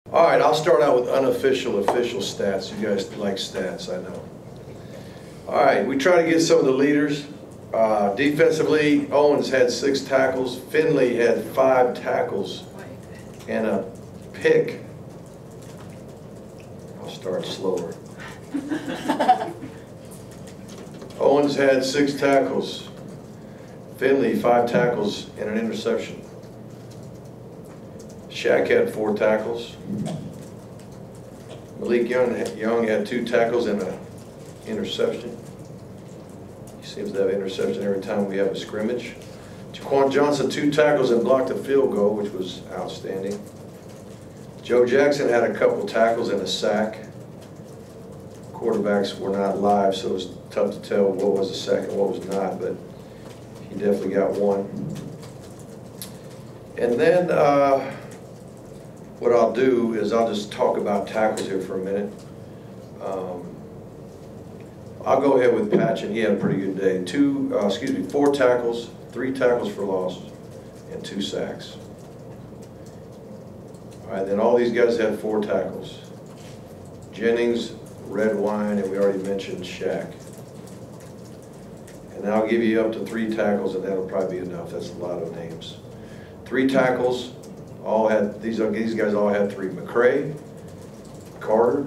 All right, I'll start out with unofficial, official stats. You guys like stats, I know. All right, we try to get some of the leaders. Defensively, Owens had 6 tackles. Finley had 5 tackles and a pick. I'll start slower. Owens had 6 tackles. Finley, 5 tackles and an interception. Shaq had 4 tackles. Malik Young had 2 tackles and an interception. He seems to have interception every time we have a scrimmage. Jaquan Johnson, 2 tackles and blocked a field goal, which was outstanding. Joe Jackson had a couple tackles and a sack. Quarterbacks were not live, so it was tough to tell what was a sack and what was not, but he definitely got one. And then what I'll do is I'll just talk about tackles here for a minute. I'll go ahead with Patchen. He had a pretty good day. 4 tackles, 3 tackles for loss, and 2 sacks. All right, then all these guys had 4 tackles. Jennings, Redwine, and we already mentioned Shaq. And I'll give you up to 3 tackles, and that'll probably be enough. That's a lot of names. 3 tackles. All had these guys all had 3. McCray, Carter,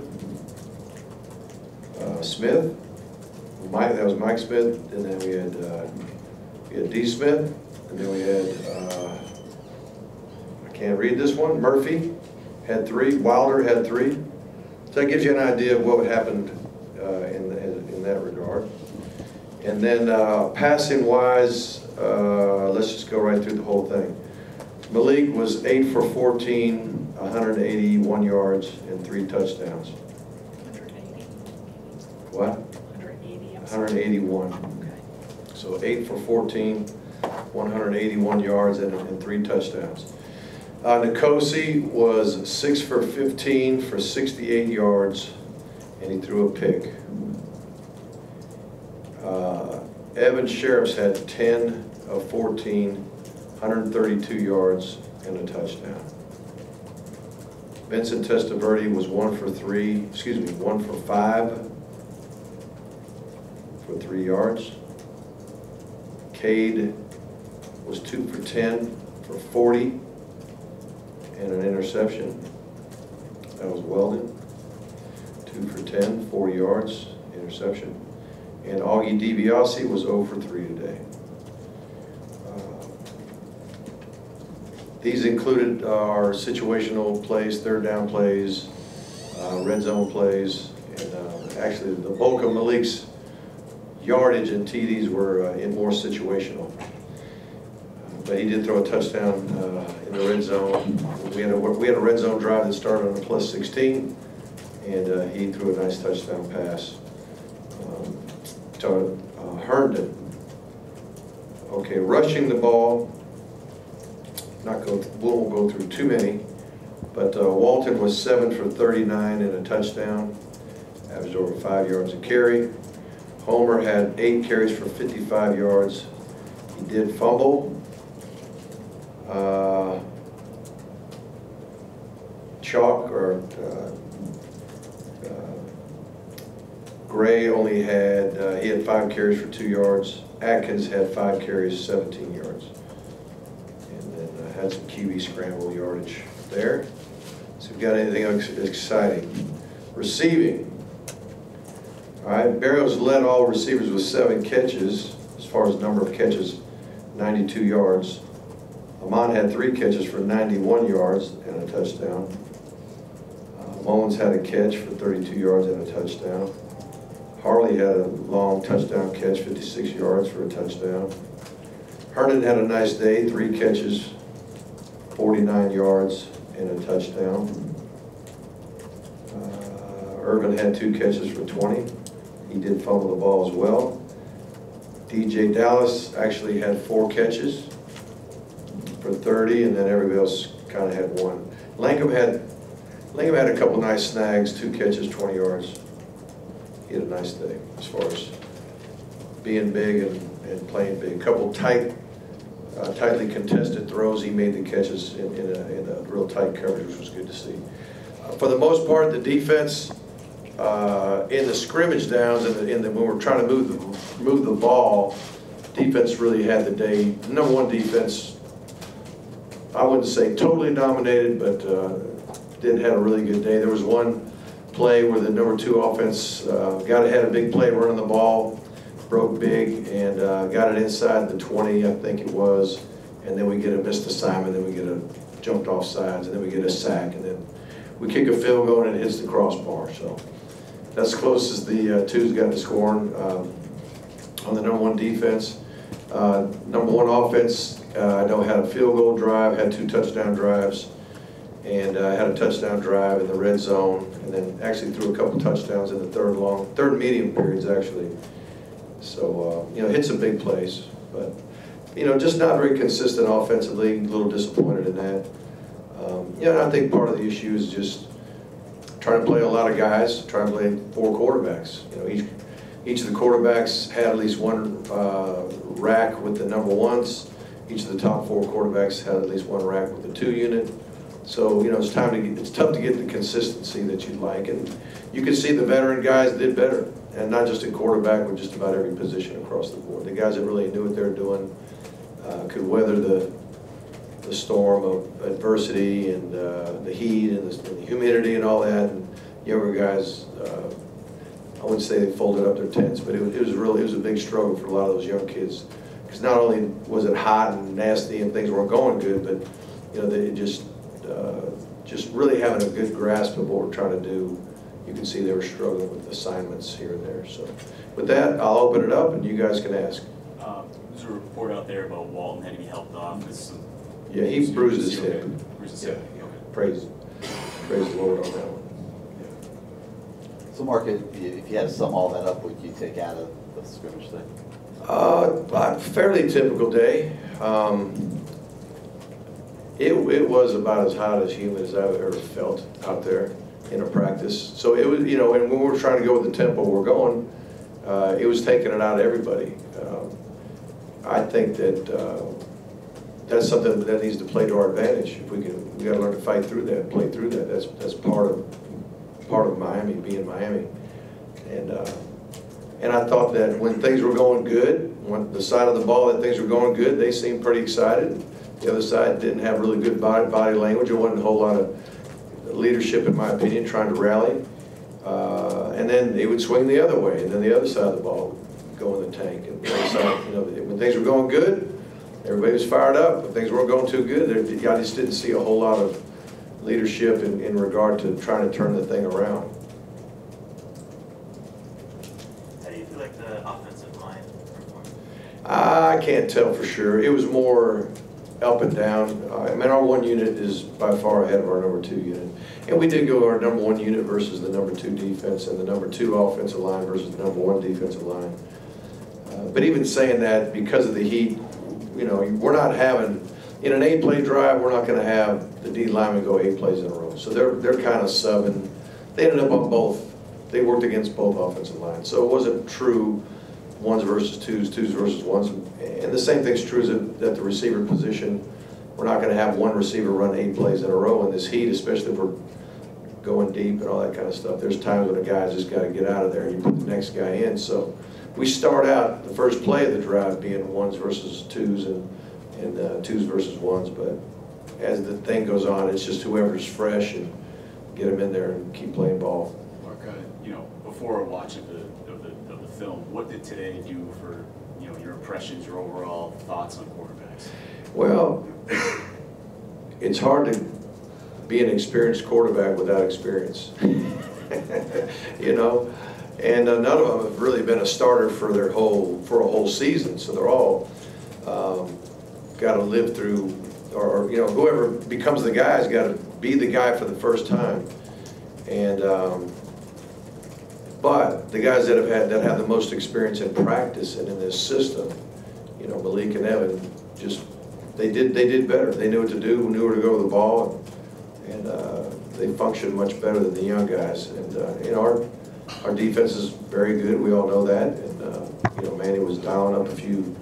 Smith, Mike. That was Mike Smith, and then we had D. Smith, and then we had I can't read this one. Murphy had 3. Wilder had 3. So that gives you an idea of what happened in that regard. And then passing wise, let's just go right through the whole thing. Malik was 8 for 14, 181 yards, and 3 touchdowns. 180. What? 180. 181. Okay. So 8 for 14, 181 yards, and 3 touchdowns. Nkosi was 6 for 15 for 68 yards, and he threw a pick. Evan Sheriffs had 10 of 14, 132 yards, and a touchdown. Vincent Testaverde was 1 for 5 for 3 yards. Cade was 2 for 10 for 40 and an interception. That was Weldon. 2 for 10, 40 yards, interception. And Augie DiBiase was 0 for 3 today. These included our situational plays, 3rd down plays, red zone plays, and actually the bulk of Malik's yardage and TDs were in more situational. But he did throw a touchdown in the red zone. We had a red zone drive that started on a +16, and he threw a nice touchdown pass to Herndon. Okay, rushing the ball. Won't go through too many, but Walton was 7 for 39 and a touchdown, averaged over 5 yards a carry. Homer had 8 carries for 55 yards. He did fumble. Gray only had, he had 5 carries for 2 yards. Atkins had 5 carries, 17 yards. And then had some QB scramble yardage there. So if you've got anything exciting. Receiving. All right, Barrows led all receivers with 7 catches. As far as number of catches, 92 yards. Amon had 3 catches for 91 yards and a touchdown. Mullins had a catch for 32 yards and a touchdown. Harley had a long touchdown catch, 56 yards for a touchdown. Herndon had a nice day, 3 catches, 49 yards and a touchdown. Irvin had 2 catches for 20. He did fumble the ball as well. DJ Dallas actually had 4 catches for 30, and then everybody else kind of had 1. Langham had a couple nice snags, 2 catches, 20 yards. He had a nice day as far as being big and playing big. A couple tightly contested throws. He made the catches in a real tight coverage, which was good to see. For the most part, the defense in the scrimmage downs and when we're trying to move the ball, defense really had the day. Number one defense, I wouldn't say totally dominated, but did have a really good day. There was one play where the number two offense had a big play running the ball, broke big, and got it inside the 20, I think it was, and then we get a missed assignment, then we get a jumped off sides, and then we get a sack, and then we kick a field goal and it hits the crossbar. So that's close as the twos got to scoring on the number one defense. Number one offense, I know had a field goal drive, had 2 touchdown drives, and had a touchdown drive in the red zone, and then actually threw a couple touchdowns in the third and medium periods actually. So hit some big plays, but just not very consistent offensively. A little disappointed in that. And I think part of the issue is just trying to play a lot of guys, trying to play 4 quarterbacks. Each of the quarterbacks had at least one rack with the number ones. Each of the top 4 quarterbacks had at least one rack with the 2 unit. So it's tough to get the consistency that you'd like, and you can see the veteran guys did better, and not just at quarterback, but just about every position across the board. The guys that really knew what they were doing could weather the storm of adversity and the heat and the humidity and all that. And younger guys, I wouldn't say they folded up their tents, but it was a big struggle for a lot of those young kids, because not only was it hot and nasty and things weren't going good, but they just really having a good grasp of what we're trying to do. You can see they were struggling with assignments here and there. So with that, I'll open it up and you guys can ask. There's a report out there about Walton had to be helped off with some. Yeah, he bruised his hip. Bruised his hip. Yeah. Okay. Praise the Lord on that one. Yeah. So Mark, if you had to sum all that up, what would you take out of the scrimmage thing? A fairly typical day. It was about as hot as humid as I've ever felt out there in a practice. So it was, and when we were trying to go with the tempo we're going, it was taking it out of everybody. I think that that's something that needs to play to our advantage. If we got to learn to fight through that, play through that. That's part of Miami, being Miami. And I thought that when things were going good, when the side of the ball that things were going good, they seemed pretty excited. The other side didn't have really good body language. There wasn't a whole lot of leadership, in my opinion, trying to rally. And then it would swing the other way, and then the other side of the ball would go in the tank. And the other side, when things were going good, everybody was fired up. When things weren't going too good, I just didn't see a whole lot of leadership in regard to trying to turn the thing around. How do you feel like the offensive line performed? I can't tell for sure. It was more up and down. Our 1 unit is by far ahead of our number 2 unit. And we did go our number 1 unit versus the number 2 defense and the number 2 offensive line versus the number 1 defensive line. But even saying that, because of the heat, we're not having, in an 8-play drive, we're not going to have the D linemen go 8 plays in a row. So they're kind of subbing. They ended up on both. They worked against both offensive lines. So it wasn't true 1s versus 2s, 2s versus 1s. And the same thing's true at the receiver position. We're not going to have one receiver run 8 plays in a row in this heat, especially if we're going deep and all that kind of stuff. There's times when a guy's just got to get out of there and you put the next guy in. So we start out the first play of the drive being 1s versus 2s and 2s versus 1s. But as the thing goes on, it's just whoever's fresh and get them in there and keep playing ball. Mark, before watching the film, what did today do for your impressions, your overall thoughts on quarterbacks? Well, it's hard to be an experienced quarterback without experience, And none of them have really been a starter for a whole season, so they're all got to live through, or whoever becomes the guy has got to be the guy for the first time. And but the guys that have the most experience in practice and in this system, Malik and Evan, they did better. They knew what to do, knew where to go with the ball, and they functioned much better than the young guys. And our defense is very good. We all know that. And Manny was dialing up a few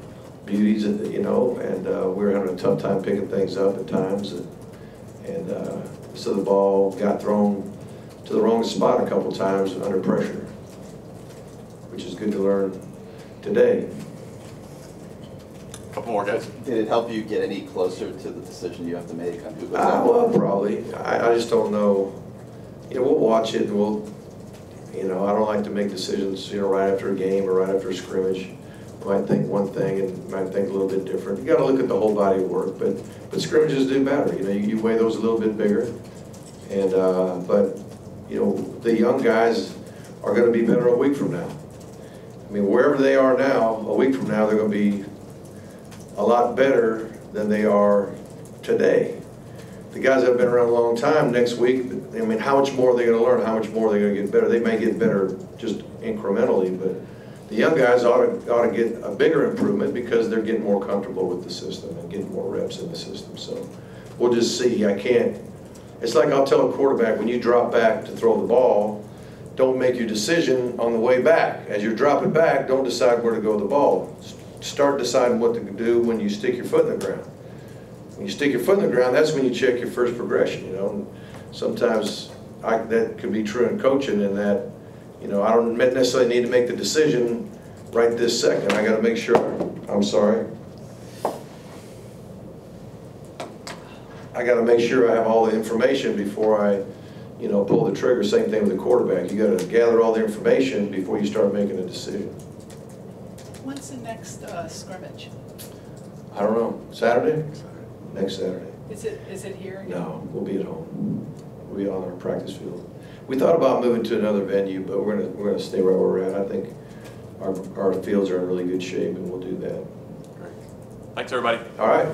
beauties, and we were having a tough time picking things up at times. And so the ball got thrown to the wrong spot a couple times under pressure, which is good to learn today. Couple more guys. Did it help you get any closer to the decision you have to make on who goes out? Well, probably. I just don't know. You know, we'll watch it and we'll, you know, I don't like to make decisions, you know, right after a game or right after a scrimmage. I might think one thing and might think a little bit different. You got to look at the whole body of work, but scrimmages do matter. You know, you weigh those a little bit bigger, and but you know, the young guys are going to be better a week from now. I mean, wherever they are now, a week from now, they're going to be a lot better than they are today. The guys that have been around a long time, next week, I mean, how much more are they going to learn? How much more are they going to get better? They may get better just incrementally, but the young guys ought to get a bigger improvement because they're getting more comfortable with the system and getting more reps in the system. So we'll just see. I can't, it's like I'll tell a quarterback, when you drop back to throw the ball, don't make your decision on the way back. As you're dropping back, don't decide where to go with the ball. Start deciding what to do when you stick your foot in the ground. When you stick your foot in the ground, that's when you check your first progression, you know. And sometimes that could be true in coaching, in that, you know, I don't necessarily need to make the decision right this second. I got to make sure, I'm sorry. I got to make sure I have all the information before I, you know, pull the trigger. Same thing with the quarterback. You got to gather all the information before you start making a decision. When's the next scrimmage? I don't know. Saturday? Next Saturday. Is it here? No, we'll be at home. We'll be on our practice field. We thought about moving to another venue, but we're gonna stay right where we're at. I think our fields are in really good shape, and we'll do that. Great. Thanks, everybody. All right.